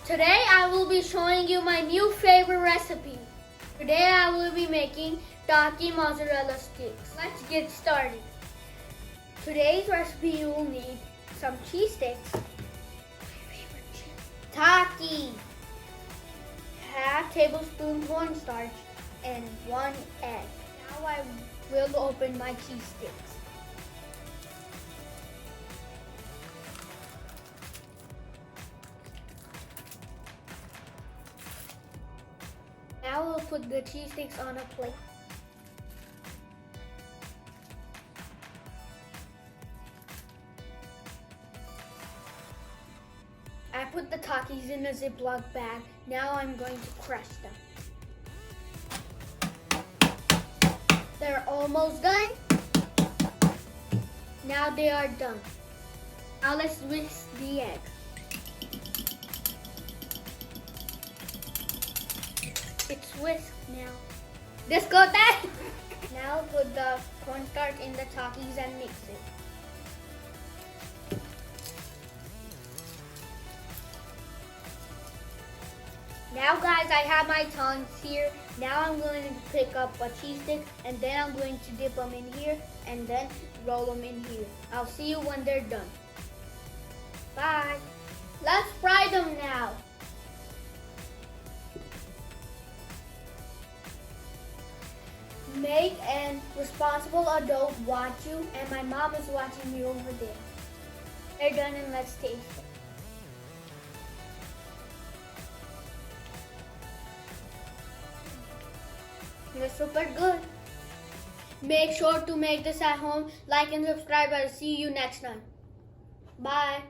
Today I will be showing you my new favorite recipe. Today I will be making Takis Mozzarella sticks. Let's get started. Today's recipe you will need some cheese sticks, Takis, half tablespoon cornstarch, and 1 egg. Now I will open my cheese sticks. Now we'll put the cheese sticks on a plate. I put the Takis in a Ziploc bag. Now I'm going to crush them. They're almost done. Now they are done. Now let's whisk the egg. It's whisked now. Just got that. Now put the cornstarch in the Takis and mix it. Now guys, I have my tongs here. Now I'm going to pick up a cheese stick and then I'm going to dip them in here and then roll them in here. I'll see you when they're done. Bye. Let's fry them now. Make an responsible adult watch you, and my mom is watching me over there. They're done and let's taste it. They're super good. Make sure to make this at home. Like and subscribe. I'll see you next time. Bye.